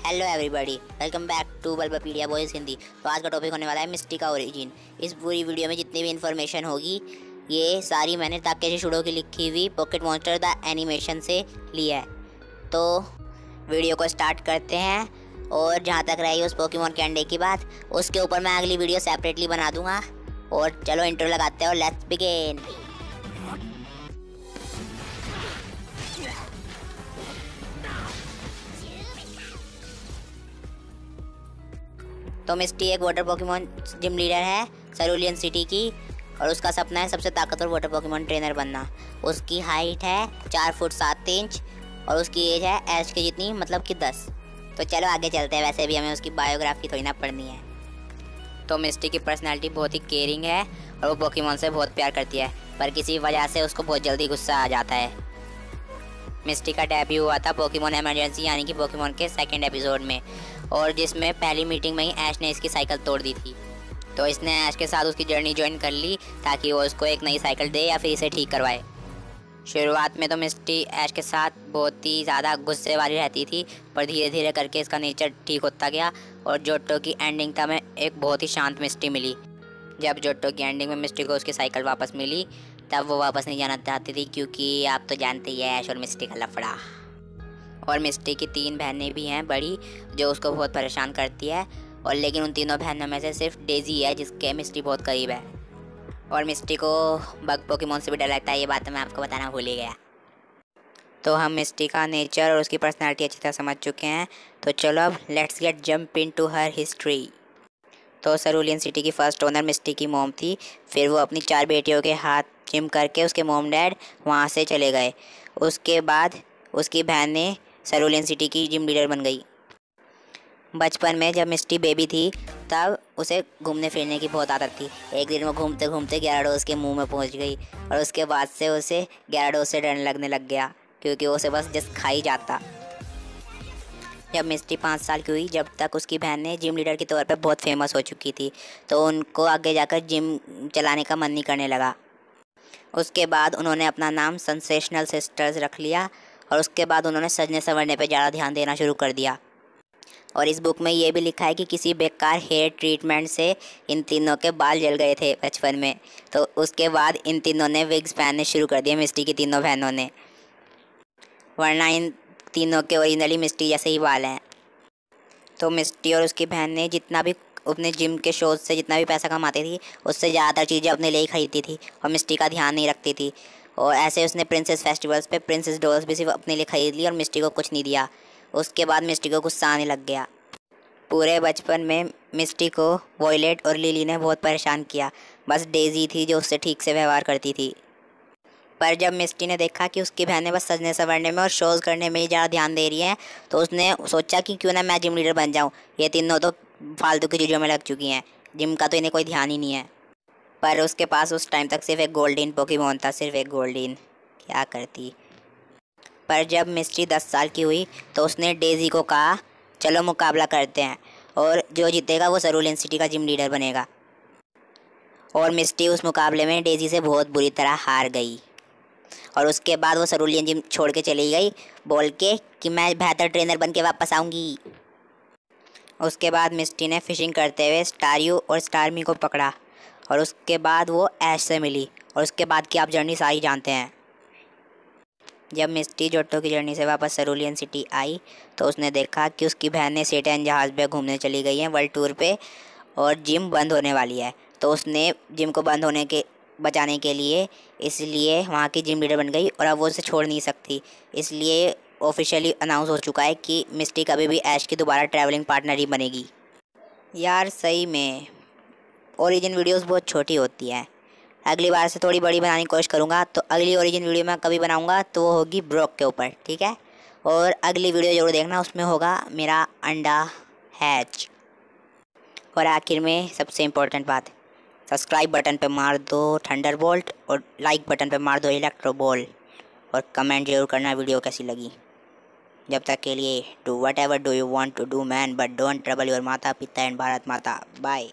Hello everybody, welcome back to Bulbpedia boys Hindi. तो आज का टॉपिक होने वाला है मिस्टी का ओरिजिन। इस पूरी वीडियो में जितनी भी इन्फॉर्मेशन होगी ये सारी मैंने ताकेशी शिंडो की लिखी हुई पॉकेट मॉन्स्टर द एनिमेशन से ली है। तो वीडियो को स्टार्ट करते हैं। और जहाँ तक रही उस पोकेमॉन के अंडे की बात, उसके ऊपर मैं अगली वीडियो सेपरेटली बना दूँगा। और चलो इंट्रो लगाते हैं और लेट्स बिगिन। तो मिस्टी एक वाटर पोकेमॉन जिम लीडर है सेरुलियन सिटी की, और उसका सपना है सबसे ताकतवर वाटर पोकेमॉन ट्रेनर बनना। उसकी हाइट है 4 फुट 7 इंच और उसकी एज है ऐश के जितनी, मतलब कि 10। तो चलो आगे चलते हैं। वैसे भी हमें उसकी बायोग्राफी थोड़ी ना पढ़नी है। तो मिस्टी की पर्सनैलिटी बहुत ही केयरिंग है और वो पोकेमॉन से बहुत प्यार करती है, पर किसी वजह से उसको बहुत जल्दी गुस्सा आ जाता है। मिस्टी का डेब्यू हुआ था पोकेमॉन इमरजेंसी यानी कि पोकेमॉन के सेकंड एपिसोड में, और जिसमें पहली मीटिंग में ही ऐश ने इसकी साइकिल तोड़ दी थी। तो इसने ऐश के साथ उसकी जर्नी ज्वाइन कर ली ताकि वो उसको एक नई साइकिल दे या फिर इसे ठीक करवाए। शुरुआत में तो मिस्टी ऐश के साथ बहुत ही ज़्यादा गुस्से वाली रहती थी, पर धीरे धीरे करके इसका नेचर ठीक होता गया और जोटो की एंडिंग था में एक बहुत ही शांत मिस्टी मिली। जब जोटो की एंडिंग में मिस्टी को उसकी साइकिल वापस मिली तब वो वापस नहीं जाना चाहती थी, क्योंकि आप तो जानते ही है ऐश और मिस्टी का लफड़ा। और मिस्टी की 3 बहनें भी हैं बड़ी, जो उसको बहुत परेशान करती है। और लेकिन उन तीनों बहनों में से सिर्फ डेजी है जिसके मिस्टी बहुत करीब है। और मिस्टी को बग पोकेमॉन से भी डर लगता है, ये बात तो मैं आपको बताना भूल ही गया। तो हम मिस्टी का नेचर और उसकी पर्सनालिटी अच्छी तरह समझ चुके हैं। तो चलो अब let's get jump into her history. तो सेरुलियन सिटी की फर्स्ट ओनर मिस्टी की मॉम थी। फिर वो अपनी 4 बेटियों के हाथ जिम करके उसके मॉम डैड वहाँ से चले गए। उसके बाद उसकी बहन ने सेरुलियन सिटी की जिम लीडर बन गई। बचपन में जब मिस्टी बेबी थी तब उसे घूमने फिरने की बहुत आदत थी। एक दिन वो घूमते घूमते ग्याराडोस के मुंह में पहुंच गई और उसके बाद से उसे ग्याराडोस से डर लगने लग गया, क्योंकि वो उसे बस जस्ट खा ही जाता। जब मिस्टी 5 साल की हुई, जब तक उसकी बहन ने जिम लीडर के तौर पर बहुत फेमस हो चुकी थी, तो उनको आगे जाकर जिम चलाने का मन नहीं करने लगा। उसके बाद उन्होंने अपना नाम सेंसेशनल सिस्टर्स रख लिया और उसके बाद उन्होंने सजने संवरने पर ज़्यादा ध्यान देना शुरू कर दिया। और इस बुक में ये भी लिखा है कि किसी बेकार हेयर ट्रीटमेंट से इन तीनों के बाल जल गए थे बचपन में। तो उसके बाद इन तीनों ने विग्स पहनने शुरू कर दिए, मिस्टी की तीनों बहनों ने, वरना इन तीनों के ओरिजिनली मिस्टी जैसे ही बाल हैं। तो मिस्टी और उसकी बहन ने जितना भी अपने जिम के शोज से जितना भी पैसा कमाती थी, उससे ज़्यादातर चीज़ें अपने लिए ही खरीदती थी और मिस्टी का ध्यान नहीं रखती थी। और ऐसे उसने प्रिंसेस फेस्टिवल्स पे प्रिंसेस डॉल्स भी सिर्फ अपने लिए खरीद ली और मिस्टी को कुछ नहीं दिया। उसके बाद मिस्टी को गुस्सा आने लग गया। पूरे बचपन में मिस्टी को वॉयलेट और लिली ने बहुत परेशान किया, बस डेजी थी जो उससे ठीक से व्यवहार करती थी। पर जब मिस्टी ने देखा कि उसकी बहनें बस सजने संवरने में और शोज़ करने में ही ज़्यादा ध्यान दे रही हैं, तो उसने सोचा कि क्यों ना मैं जिम लीडर बन जाऊं। ये तीनों तो फालतू की चीज़ों में लग चुकी हैं, जिम का तो इन्हें कोई ध्यान ही नहीं है। पर उसके पास उस टाइम तक सिर्फ एक गोल्डन पोकेमॉन था, सिर्फ एक गोल्डन। क्या करती। पर जब मिस्टी 10 साल की हुई तो उसने डेजी को कहा चलो मुकाबला करते हैं, और जो जीतेगा वो सेरुलियन सिटी का जिम लीडर बनेगा। और मिस्टी उस मुकाबले में डेजी से बहुत बुरी तरह हार गई। और उसके बाद वो सेरुलियन जिम छोड़ के चली गई, बोल के कि मैं बेहतर ट्रेनर बन के वापस आऊँगी। उसके बाद मिस्टी ने फिशिंग करते हुए स्टारयू और स्टारमी को पकड़ा, और उसके बाद वो ऐश से मिली, और उसके बाद की आप जर्नी सारी जानते हैं। जब मिस्टी जोटो की जर्नी से वापस सेरुलियन सिटी आई तो उसने देखा कि उसकी बहन ने सेटन जहाज़ पे घूमने चली गई हैं वर्ल्ड टूर पे, और जिम बंद होने वाली है। तो उसने जिम को बंद होने के बचाने के लिए इसलिए वहाँ की जिम लीडर बन गई, और अब वो उसे छोड़ नहीं सकती। इसलिए ऑफिशियली अनाउंस हो चुका है कि मिस्टी कभी भी ऐश की दोबारा ट्रैवलिंग पार्टनर ही बनेगी। यार सही में ओरिजिन वीडियोस बहुत छोटी होती हैं। अगली बार से थोड़ी बड़ी बनाने की कोशिश करूँगा। तो अगली ओरिजिन वीडियो मैं कभी बनाऊँगा तो वो होगी ब्रोक के ऊपर, ठीक है। और अगली वीडियो ज़रूर देखना, उसमें होगा मेरा अंडा हैच। और आखिर में सबसे इम्पोर्टेंट बात, सब्सक्राइब बटन पे मार दो थंडरबोल्ट और लाइक बटन पे मार दो इलेक्ट्रो बॉल, और कमेंट जरूर करना वीडियो कैसी लगी। जब तक के लिए do whatever do you want to do man, but don't trouble your माता पिता एंड भारत माता। बाय।